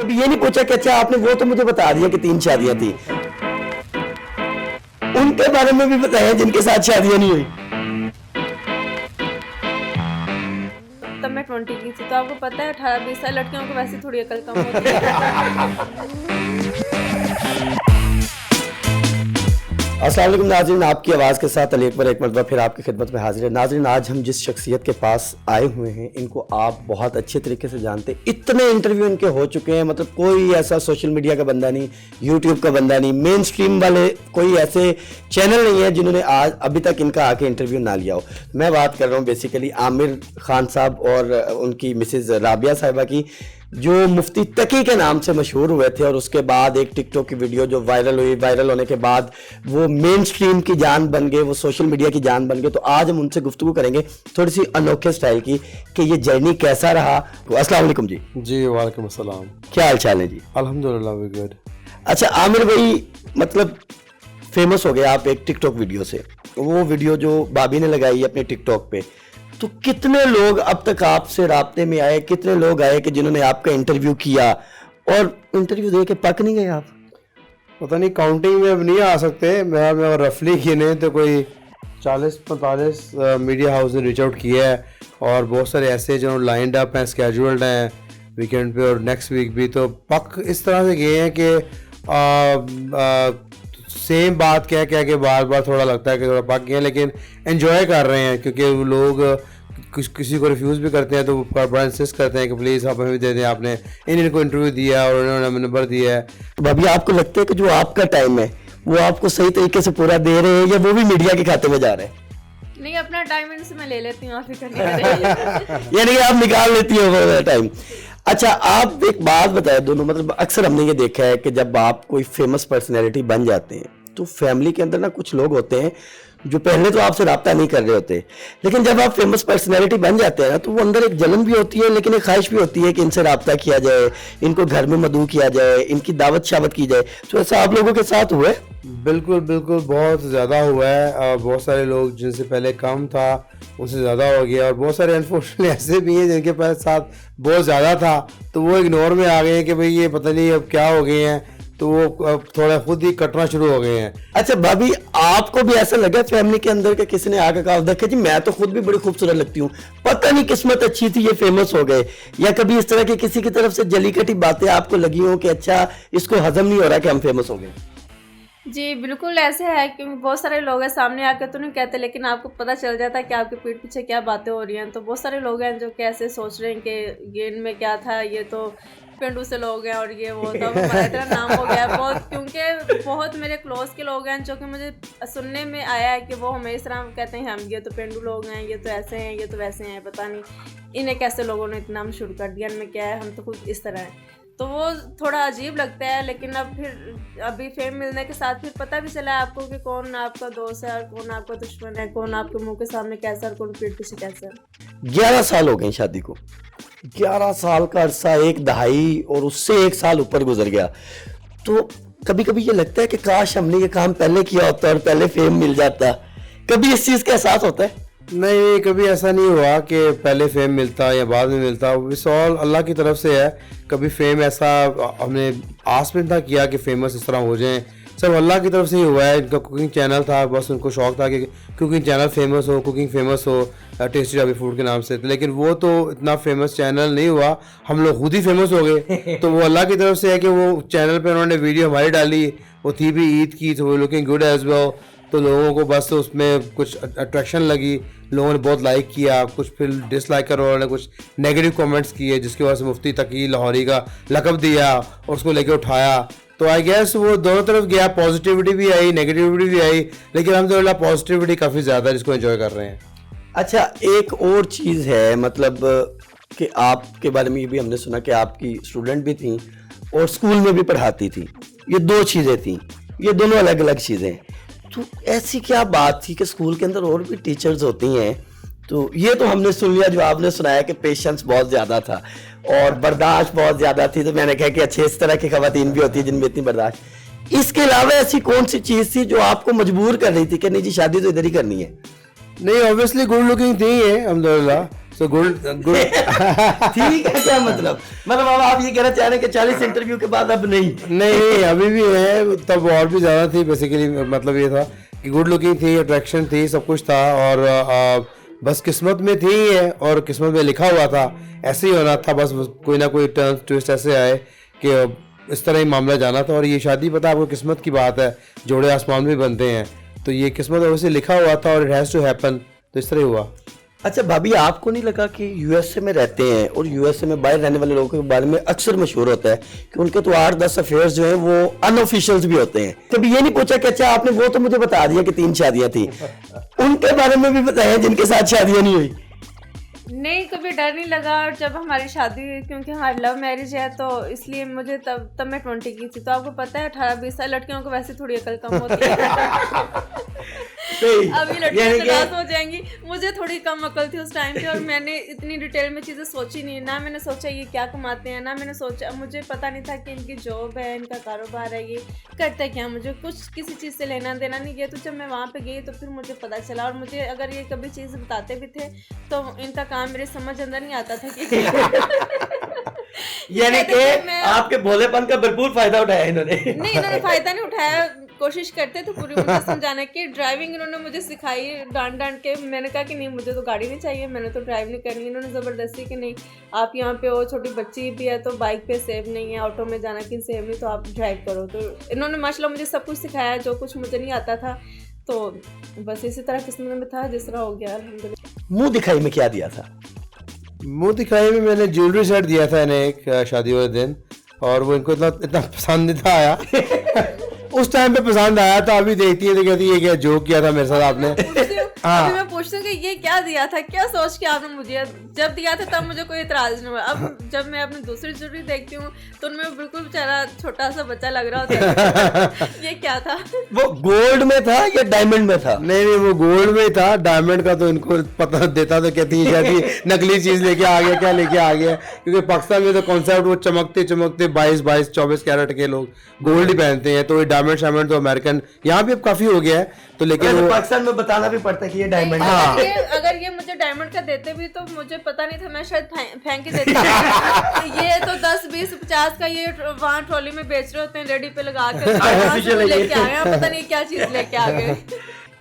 कभी ये नहीं पूछा कि अच्छा आपने वो तो मुझे बता दिया कि 3 शादियां थी, उनके बारे में भी बताया जिनके साथ शादियां नहीं हुई। तब मैं 20 की थी, तो आपको पता है 18-20 साल लड़कियों को वैसे थोड़ी अकल कम होती है। अस्सलाम वालेकुम नाज़रीन, आपकी आवाज़ के साथ अली अकबर एक मरतबा फिर आपकी खिदमत में हाजिर है। नाज़रीन, आज हम जिस शख्सियत के पास आए हुए हैं इनको आप बहुत अच्छे तरीके से जानते हैं। इतने इंटरव्यू इनके हो चुके हैं, मतलब कोई ऐसा सोशल मीडिया का बंदा नहीं, यूट्यूब का बंदा नहीं, मेन स्ट्रीम वाले कोई ऐसे चैनल नहीं है जिन्होंने आज अभी तक इनका आके इंटरव्यू ना लिया हो। मैं बात कर रहा हूँ बेसिकली आमिर खान साहब और उनकी मिसेज़ राबिया साहिबा की, जो मुफ्ती तकी के नाम से मशहूर हुए थे और उसके बाद एक टिकटॉक की वीडियो जो वायरल हुई, वायरल होने के बाद वो मेन स्ट्रीम की जान बन गए, वो सोशल मीडिया की जान बन गए। तो आज हम उनसे गुफ्तगू करेंगे थोड़ी सी अनोखे स्टाइल की कि ये जर्नी कैसा रहा। तो अस्सलाम वालेकुम जी। जी वालेकुम अस्सलाम। क्या हाल चाल है जी? अल्हम्दुलिल्लाह वी गुड। अच्छा आमिर भाई, मतलब फेमस हो गए आप एक टिकटॉक वीडियो से, वो वीडियो जो भाभी ने लगाई अपने टिकटॉक पे, तो कितने लोग अब तक आपसे राब्ते में आए, कितने लोग आए कि जिन्होंने आपका इंटरव्यू किया और इंटरव्यू दे के पक नहीं गए आप? पता नहीं, काउंटिंग में अब नहीं आ सकते। मैं रफली गिने तो कोई 40-45 मीडिया हाउस ने रीच आउट किया है और बहुत सारे ऐसे जो लाइंड अप हैं, स्केड्यूल्ड हैं वीकेंड पे और नेक्स्ट वीक भी। तो पक इस तरह से गए हैं कि सेम बात कह के बार बार थोड़ा लगता है कि थोड़ा पक गए हैं, लेकिन एंजॉय कर रहे हैं क्योंकि वो लोग किसी को रिफ्यूज़ भी करते हैं तो वो बड़ा इंसिस्ट करते हैं कि प्लीज़ आप हमें भी दे दें, आपने इनको इंटरव्यू दिया और उन्होंने हमें नंबर दिया है। भाभी आपको लगता है कि जो आपका टाइम है वो आपको सही तरीके से पूरा दे रहे हैं या वो भी मीडिया के खाते में जा रहे हैं? नहीं, अपना टाइम इनसे मैं ले लेती हूँ, आप ही करने यानी कि आप निकाल लेती हो वो टाइम। अच्छा, आप एक बात बताए दोनों, मतलब अक्सर हमने ये देखा है कि जब आप कोई फेमस पर्सनैलिटी बन जाते हैं तो फैमिली के अंदर ना कुछ लोग होते हैं जो पहले तो आपसे रब्ता नहीं कर रहे होते, लेकिन जब आप फेमस पर्सनैलिटी बन जाते हैं ना तो वो अंदर एक जलन भी होती है, लेकिन एक ख्वाहिश भी होती है कि इनसे रब्ता किया जाए, इनको घर में मदऊ किया जाए, इनकी दावत शावत की जाए। तो ऐसा आप लोगों के साथ हुआ है? बिल्कुल बिल्कुल, बहुत ज़्यादा हुआ है। बहुत सारे लोग जिनसे पहले कम था उससे ज़्यादा हो गया और बहुत सारे अनफॉर्चुनेटली ऐसे भी हैं जिनके पास साथ बहुत ज़्यादा था तो वो इग्नोर में आ गए हैं कि भाई ये पता नहीं अब क्या हो गए हैं, तो वो अब थोड़ा खुद ही कटना शुरू हो गए हैं। अच्छा भाभी, आपको भी ऐसा लगा फैमिली के अंदर के किसी ने आकर कहा देखा जी मैं तो खुद भी बड़ी खूबसूरत लगती हूँ, पता नहीं किस्मत अच्छी थी ये फेमस हो गए, या कभी इस तरह की किसी की तरफ से जली कटी बातें आपको लगी हो कि अच्छा इसको हजम नहीं हो रहा कि हम फेमस हो गए? जी बिल्कुल ऐसे है कि बहुत सारे लोग हैं सामने आकर तो नहीं कहते, लेकिन आपको पता चल जाता है कि आपके पीठ पीछे क्या बातें हो रही हैं। तो बहुत सारे लोग हैं जो कैसे सोच रहे हैं कि ये इनमें क्या था, ये तो पेंडू से लोग हैं और ये वो तो हमारा इतना नाम हो गया बहुत, क्योंकि बहुत मेरे क्लोज के लोग हैं जो कि मुझे सुनने में आया है कि वो हमें इस तरह कहते हैं हम ये तो पेंडू लोग हैं, ये तो ऐसे हैं, ये तो वैसे हैं, पता नहीं इन्हें कैसे लोगों ने इतना शुरू कर दिया, इनमें क्या है, हम तो खुद इस तरह हैं। तो वो थोड़ा अजीब लगता है, लेकिन अब फिर अभी फेम मिलने के साथ फिर पता भी चला आपको कि कौन आपका दोस्त है और कौन आपका दुश्मन है, कौन आपके मुंह के सामने कैसा और कौन पीठ पीछे कैसा है। 11 साल हो गए शादी को, 11 साल का अरसा, एक दहाई और उससे 1 साल ऊपर गुजर गया। तो कभी कभी ये लगता है कि काश हमने ये काम पहले किया होता और पहले फेम मिल जाता। कभी इस चीज़ का एहसास होता है? नहीं, कभी ऐसा नहीं हुआ कि पहले फेम मिलता या बाद में मिलता। इस ऑल अल्लाह की तरफ से है। कभी फेम ऐसा हमने आस में था किया कि फेमस इस तरह हो जाएं, सब अल्लाह की तरफ से ही हुआ है। इनका कुकिंग चैनल था, बस उनको शौक था कि कुकिंग चैनल फेमस हो, कुकिंग फेमस हो, टेस्टी ढाबी फूड के नाम से, लेकिन वो तो इतना फेमस चैनल नहीं हुआ, हम लोग खुद ही फेमस हो गए। तो वो अल्लाह की तरफ से है कि वो चैनल पे उन्होंने वीडियो हमारी डाली, वो थी भी ईद की, तो वो लुकिंग गुड एज वेल, तो लोगों को बस उसमें कुछ अट्रैक्शन लगी, लोगों ने बहुत लाइक किया, कुछ फिर डिसलाइक कर, उन्होंने कुछ नेगेटिव कमेंट्स किए जिसकी वजह से मुफ्ती तकी लाहौरी का लक़ब दिया और उसको लेके उठाया। तो आई गेस वो दोनों तरफ गया, पॉजिटिविटी भी आई, नेगेटिविटी भी आई, लेकिन हम तो पॉजिटिविटी काफ़ी ज़्यादा जिसको एंजॉय कर रहे हैं। अच्छा, एक और चीज़ है, मतलब कि आपके बारे में ये भी हमने सुना कि आपकी स्टूडेंट भी थी और स्कूल में भी पढ़ाती थी। ये 2 चीज़ें थी, ये दोनों अलग अलग चीज़ें। तो ऐसी क्या बात थी कि स्कूल के अंदर और भी टीचर्स होती हैं? तो ये तो हमने सुन लिया जो आपने सुनाया कि पेशेंस बहुत ज़्यादा था और बर्दाश्त बहुत ज़्यादा थी, तो मैंने कहा कि अच्छे इस तरह की खवातीन भी होती है जिनमें इतनी बर्दाश्त। इसके अलावा ऐसी कौन सी चीज़ थी जो आपको मजबूर कर रही थी कि नहीं जी शादी तो इधर ही करनी है? नहीं, ऑब्वियसली गुड लुकिंग थी ये अल्हम्दुलिल्लाह, सो गुड गुड ठीक है, क्या मतलब अब आप ये कहना चाह रहे हैं कि 40 इंटरव्यू के बाद अब नहीं? नहीं, अभी भी है, तब और भी ज़्यादा थी। बेसिकली मतलब ये था कि गुड लुकिंग थी, अट्रैक्शन थी, सब कुछ था, और बस किस्मत में थी है, और किस्मत में लिखा हुआ था, ऐसे ही होना था। बस कोई ना कोई टर्न ट्विस्ट ऐसे आए कि इस तरह ही मामला जाना था। और ये शादी, पता है आपको, किस्मत की बात है, जोड़े आसमान में बनते हैं, तो ये किस्मत वैसे लिखा हुआ था और इट हैज़ टू हैपन, तो इस तरह ही हुआ। अच्छा भाभी, आपको नहीं लगा कि यूएसए में रहते हैं और यूएसए में बाहर रहने वाले लोगों के बारे में अक्सर मशहूर होता है कि उनके तो 8-10 अफेयर्स जो हैं वो अनऑफिशियल्स भी होते हैं? कभी ये नहीं पूछा कि अच्छा आपने वो तो मुझे बता दिया कि 3 शादियां थी, उनके बारे में भी बताया जिनके साथ शादियां नहीं हुई? नहीं, कभी डर नहीं लगा। और जब हमारी शादी हुई, क्योंकि हमारी लव मैरिज है, तो इसलिए मुझे तब मैं 20 की थी। तो आपको पता है 18-20 साल लड़कियों को वैसे थोड़ी अकल कम होती है। अभी लड़कियां तलाश हो जाएंगी, मुझे थोड़ी कम अकल थी उस टाइम पे, और मैंने इतनी डिटेल में चीज़ें सोची नहीं। ना मैंने सोचा ये क्या कमाते हैं, ना मैंने सोचा, मुझे पता नहीं था कि इनकी जॉब है, इनका कारोबार है, ये करता क्या, मुझे कुछ किसी चीज़ से लेना देना नहीं गया। तो जब मैं वहाँ पे गई तो फिर मुझे पता चला। और मुझे अगर ये कभी चीज़ बताते भी थे तो इनका काम मेरे समझ अंदर नहीं आता था कि यानी कि आपके भोलेपन का भरपूर फायदा उठाया इन्होंने? नहीं, इन्होंने फायदा नहीं उठाया, कोशिश करते थे पूरी मुझे समझाने की। ड्राइविंग इन्होंने मुझे सिखाई डांट डांट के। मैंने कहा कि नहीं, मुझे तो गाड़ी नहीं चाहिए, मैंने तो ड्राइव नहीं करनी। इन्होंने ज़बरदस्ती कि नहीं, आप यहाँ पे हो, छोटी बच्ची भी है, तो बाइक पे सेफ नहीं है, ऑटो में जाना कि सेफ नहीं, तो आप ड्राइव करो। तो इन्होंने माशाल्लाह मुझे सब कुछ सिखाया, जो कुछ मुझे नहीं आता था। तो बस इसी तरह किस्मत में था, जिस तरह हो गया अल्हम्दुलिल्लाह। मुंह दिखाई में क्या दिया था? मुंह दिखाई में मैंने ज्वेलरी सेट दिया था इन्हें एक शादी वाले दिन, और वो इनको इतना पसंद नहीं था आया। उस टाइम पे पसंद आया था, अभी देखती है तो कहती है क्या जोक किया था मेरे साथ आपने। अभी मैं पूछती हूँ कि ये क्या दिया था, क्या सोच के आपने मुझे जब दिया था, तब मुझे कोई इतराज नहीं हुआ। अब जब मैं अपनी दूसरी ज्वेलरी देखती हूँ तो उनमें बिल्कुल बेचारा छोटा सा बच्चा लग रहा होता है। ये क्या था? वो गोल्ड में था या डायमंड में था? नहीं, वो गोल्ड में था, डायमंड का तो इनको पता देता तो कहती है शायद नकली चीज लेके आ गया, क्या लेके आ गया, क्योंकि पाकिस्तान में तो कॉन्सेप्ट वो चमकते चमकते 22-24 कैरेट के लोग गोल्ड ही पहनते हैं, तो ये डायमंड शायमंड तो अमेरिकन यहाँ भी अब काफी हो गया है, तो लेकिन वो पाकिस्तान में बताना भी पड़ता है कि ये डायमंड है। अगर ये मुझे डायमंड का देते भी तो मुझे पता नहीं था, मैं शायद फेंक के देती। ये तो 10-20-50 का ये वहाँ ट्रॉली में बेच रहे होते हैं, रेडी पे लगा कर लेके आ गए, पता नहीं क्या चीज लेके आ गए।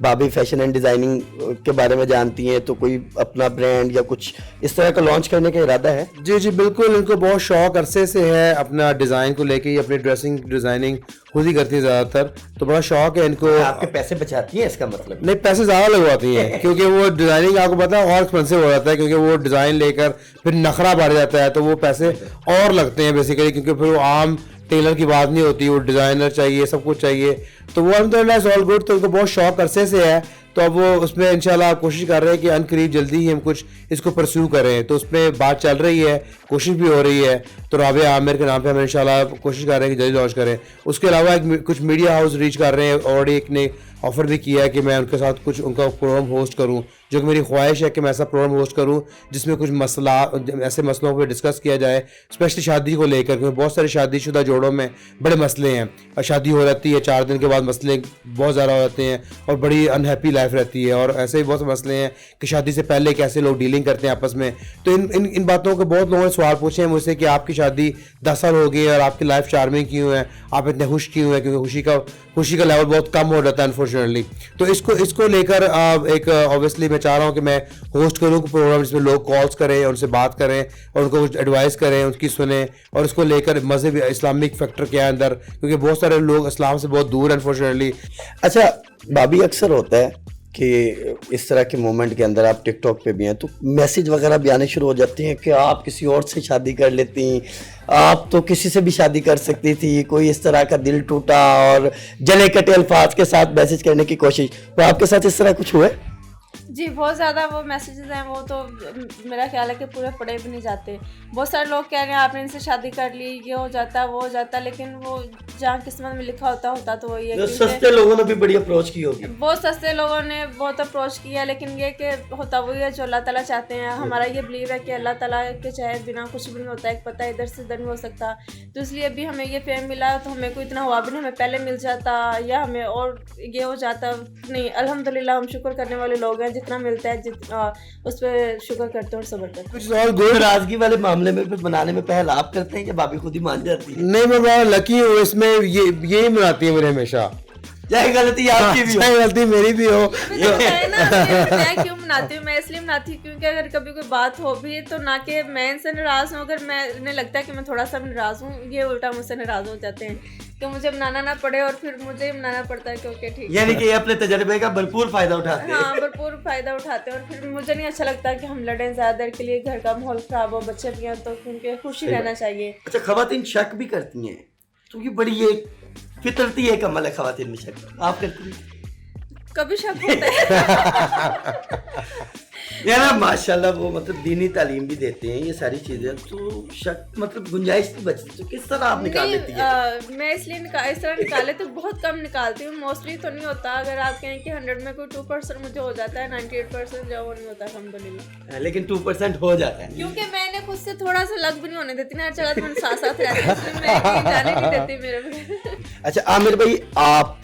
भाभी फैशन एंड डिजाइनिंग के बारे में जानती हैं, तो कोई अपना ब्रांड या कुछ इस तरह का लॉन्च करने का इरादा है? जी जी बिल्कुल, इनको बहुत शौक अरसे से है अपना डिज़ाइन को लेके, अपनी ड्रेसिंग डिज़ाइनिंग खुद ही करती है ज़्यादातर, तो बड़ा शौक है इनको। आपके पैसे बचाती है इसका मतलब? नहीं, पैसे ज़्यादा लगवाती हैं क्योंकि वो डिज़ाइनिंग आपको पता है और एक्सपेंसिव हो जाता है, क्योंकि वो डिज़ाइन लेकर फिर नखरा बढ़ जाता है, तो वो पैसे और लगते हैं बेसिकली, क्योंकि फिर वो आम टेलर की बात नहीं होती, वो डिज़ाइनर चाहिए, सब कुछ चाहिए, तो वो अल्हम्दुलिल्लाह ऑल गुड। तो उनको बहुत शौक अरसे से है, तो अब वो उसमें इंशाल्लाह कोशिश कर रहे हैं कि अनकरीब जल्दी ही हम कुछ इसको परस्यू करें, तो उसमें बात चल रही है, कोशिश भी हो रही है। तो राबिया आमिर के नाम पे हम इंशाल्लाह कोशिश कर रहे हैं कि जल्दी लॉन्च करें। उसके अलावा कुछ मीडिया हाउस रीच कर रहे हैं, और एक ने ऑफ़र भी किया है कि मैं उनके साथ कुछ उनका प्रोग्राम होस्ट करूं, जो कि मेरी ख्वाहिश है कि मैं ऐसा प्रोग्राम होस्ट करूं जिसमें कुछ मसला ऐसे मसलों पर डिस्कस किया जाए, स्पेशली शादी को लेकर, क्योंकि बहुत सारे शादीशुदा जोड़ों में बड़े मसले हैं, और शादी हो जाती है 4 दिन के बाद मसले बहुत ज़्यादा हो जाते हैं और बड़ी अनहैप्पी लाइफ रहती है, और ऐसे ही बहुत से मसले हैं कि शादी से पहले कैसे लोग डीलिंग करते हैं आपस में। तो इन बातों के बहुत लोगों ने सवाल पूछे हैं मुझसे कि आपकी शादी 10 साल हो गई और आपकी लाइफ चार्मिंग क्यों है, आप इतने खुश क्यों हैं, क्योंकि खुशी का लेवल बहुत कम हो जाता है अनफॉर्चुनेटली। तो इसको लेकर एक ऑब्वियसली मैं चाह रहा हूँ कि मैं होस्ट करूँ प्रोग्राम जिसमें लोग कॉल्स करें, उनसे बात करें और उनको कुछ एडवाइस करें, उनकी सुने, और इसको लेकर मज़हब इस्लामिक फैक्टर क्या है अंदर, क्योंकि बहुत सारे लोग इस्लाम से बहुत दूर हैं अनफॉर्चुनेटली। अच्छा भाभी, अक्सर होता है कि इस तरह के मोमेंट के अंदर आप टिकटॉक पे भी हैं तो मैसेज वगैरह भी आने शुरू हो जाते हैं कि आप किसी और से शादी कर लेती, आप तो किसी से भी शादी कर सकती थी, कोई इस तरह का दिल टूटा और जले कटे अल्फाज के साथ मैसेज करने की कोशिश, तो आपके साथ इस तरह कुछ हुआ? जी, बहुत ज़्यादा वो मैसेजेस हैं, वो तो मेरा ख्याल है कि पूरे पढ़े भी नहीं जाते। बहुत सारे लोग कह रहे हैं आपने इनसे शादी कर ली, ये हो जाता वो हो जाता, लेकिन वो जहाँ किस्मत में लिखा होता तो वही है। सस्ते लोगों ने भी बड़ी अप्रोच की होगी, बहुत सस्ते लोगों ने बहुत अप्रोच किया, लेकिन ये कि होता वही है जो अल्लाह ताला चाहते हैं। हमारा ये बिलीव है कि अल्लाह ताला के चाहे बिना कुछ भी नहीं होता, एक पता इधर से इधर नहीं हो सकता। तो इसलिए भी हमें ये फेम मिला, तो हमें कोई इतना हुआ भी नहीं, हमें पहले मिल जाता या हमें और ये हो जाता नहीं। अल्हम्दुलिल्लाह हम शुक्र करने वाले लोग हैं जितना मिलता है उस पर शुक्र करते हैं और सब्र करते हैं। It's all good. नाराजगी वाले मामले में फिर बनाने में पहल आप करते हैं या भाभी खुद ही मान जाती है? नहीं, मैं बड़ा लकी हूँ इसमें, यही मनाती है मुझे हमेशा, चाहे गलती आपकी भी हो। चाहे गलती मेरी भी हो। है ना, मैं क्यों मनाती हूँ? मैं इसलिए मनाती हूँ क्योंकि अगर कभी कोई बात हो भी तो ना कि मैं इनसे नाराज हूँ, अगर मैंने लगता है कि मैं थोड़ा सा नाराज हूँ, ये उल्टा मुझसे नाराज हो जाते हैं कि मुझे मनाना ना पड़े और फिर मुझे मनाना पड़ता है कि ओके ठीक है। यानी कि ये अपने तजर्बे का भरपूर फायदा उठाते हैं। हाँ, भरपूर फायदा उठाते हैं और फिर मुझे नहीं अच्छा लगता कि हम लड़ें ज्यादा देर के लिए, घर का माहौल खराब हो, बच्चे भी हैं तो उनके खुशी रहना चाहिए। अच्छा, खवातीन शक भी करती हैं तो ये बड़ी ये फितरती है, कमल है खवातीन में शक, आप करती हैं? कभी शक होता है। यार ना माशाल्लाह वो मतलब दीनी तालीम भी देते हैं, ये सारी चीजें, तो शक मतलब गुंजाइश नहीं बचती, तो किस तरह आप निकाल लेती है? मैं इसलिए इस तरह निकाले तो बहुत कम निकालती हूँ, मोस्टली तो नहीं होता। अगर आप कहें कि 100 में कोई 2% मुझे हो जाता है, 98% जो वो नहीं होता अल्हम्दुलिल्लाह। लेकिन 2% हो जाता है क्योंकि मैंने खुद से थोड़ा सा लग भी नहीं होने देती ना, हर जगह मैंने साथ साथ रहती है, इसलिए मैं कहीं जाने नहीं देती मेरे में। अच्छा आमिर भाई, आप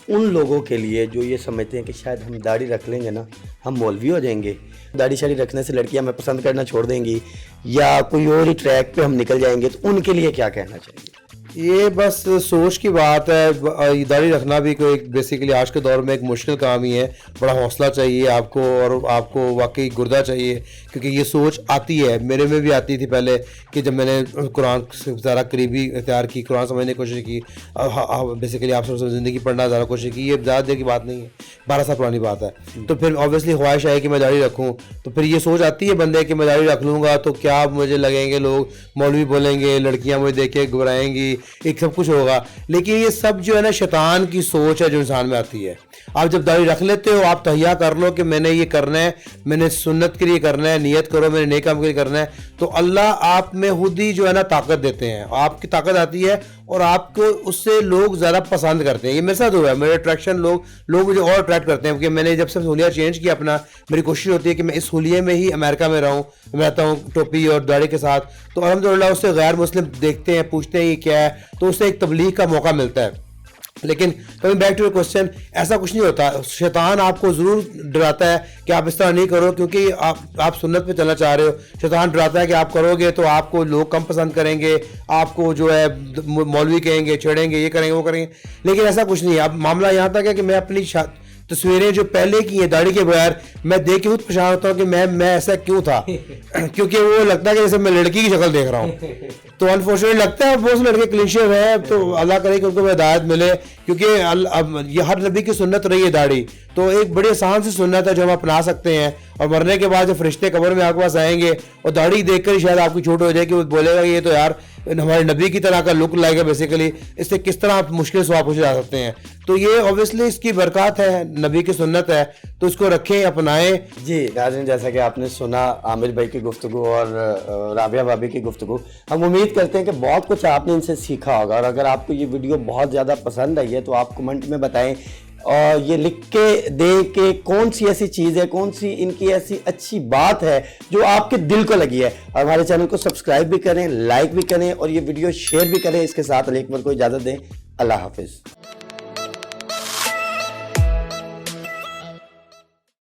उन लोगों के लिए जो ये समझते हैं कि शायद हम दाढ़ी रख लेंगे ना हम मौलवी हो जाएंगे, दाढ़ी शाड़ी रखने से लड़कियां हमें पसंद करना छोड़ देंगी या कोई और ही ट्रैक पे हम निकल जाएंगे, तो उनके लिए क्या कहना चाहिए? ये बस सोच की बात है। दाढ़ी रखना भी कोई बेसिकली आज के दौर में एक मुश्किल काम ही है, बड़ा हौसला चाहिए आपको और आपको वाकई गुर्दा चाहिए, क्योंकि ये सोच आती है, मेरे में भी आती थी पहले कि जब मैंने कुरान से ज़्यादा करीबी इख्तियार की, कुरान समझने की कोशिश की, बेसिकली आप सब ज़िंदगी पढ़ना ज़्यादा कोशिश की, ये ज़्यादा देर की बात नहीं है, 12 साल पुरानी बात है। तो फिर ऑब्वियसली ख्वाहिश है कि मैं दाढ़ी रखूँ, तो फिर ये सोच आती है बंदे कि मैं दाढ़ी रख लूँगा तो क्या मुझे लगेंगे, लोग मौलवी बोलेंगे, लड़कियाँ मुझे देख के घबराएंगी, एक सब कुछ होगा। लेकिन ये सब जो है ना शैतान की सोच है जो इंसान में आती है। आप जब दाढ़ी रख लेते हो, आप तहिया कर लो कि मैंने ये करना है, मैंने सुन्नत के लिए करना है, नियत करो मैंने नेक काम के लिए करना है, तो अल्लाह आप में खुद ही जो है ना ताकत देते हैं, आपकी ताकत आती है और आपको उससे लोग ज़्यादा पसंद करते हैं। ये मेरे साथ हुआ है, मेरे अट्रैक्शन लोग मुझे और अट्रैक्ट करते हैं, क्योंकि मैंने जब से हुलिया चेंज किया अपना, मेरी कोशिश होती है कि मैं इस हुलिये में ही अमेरिका में रहूँ, मैं रहता हूँ टोपी और दाढ़ी के साथ, तो अल्हम्दुलिल्लाह उससे गैर मुस्लिम देखते हैं, पूछते हैं ये क्या है, तो उससे एक तबलीग का मौका मिलता है। लेकिन coming back to your question, ऐसा कुछ नहीं होता। शैतान आपको ज़रूर डराता है कि आप इस तरह नहीं करो, क्योंकि आप सुन्नत पे चलना चाह रहे हो। शैतान डराता है कि आप करोगे तो आपको लोग कम पसंद करेंगे, आपको जो है मौलवी कहेंगे, छेड़ेंगे, ये करेंगे वो करेंगे। लेकिन ऐसा कुछ नहीं है। अब मामला यहाँ तक है कि मैं अपनी तस्वीरें जो पहले की हैं दाढ़ी के बगैर, मैं देख के खुद परेशान होता हूँ कि मैं ऐसा क्यों था, क्योंकि वो लगता है कि जैसे मैं लड़की की शक्ल देख रहा हूँ। तो अनफॉर्चुनेट लगता है बहुत से लड़के क्लीन शेव है, तो अल्लाह करे कि उनको हिदायत मिले, क्योंकि अब ये हर नबी की सुन्नत रही है दाढ़ी, तो एक बड़ी आसान सी सुन्नत है जो हम अपना सकते हैं। और मरने के बाद जब फरिश्ते कब्र में आपके पास आएंगे और दाढ़ी देखकर ही शायद आपकी छूट हो जाए कि वो बोलेगा ये तो यार हमारे नबी की तरह का लुक लाएगा, बेसिकली इससे किस तरह आप मुश्किल से पूछे जा सकते हैं। तो ये ऑब्वियसली इसकी बरकत है, नबी की सुन्नत है, तो इसको रखें, अपनाएं। जी नाज़रीन, जैसा कि आपने सुना आमिर भाई की गुफ्तगू और राबिया भाभी की गुफ्तगू, हम उम्मीद करते हैं कि बहुत कुछ आपने इनसे सीखा होगा। और अगर आपको ये वीडियो बहुत ज़्यादा पसंद आई है तो आप कमेंट में बताएं और ये लिख के दें कि कौन सी ऐसी चीज़ है, कौन सी इनकी ऐसी अच्छी बात है जो आपके दिल को लगी है। और हमारे चैनल को सब्सक्राइब भी करें, लाइक भी करें और ये वीडियो शेयर भी करें। इसके साथ अली अकबर को इजाज़त दें। अल्लाह हाफिज़।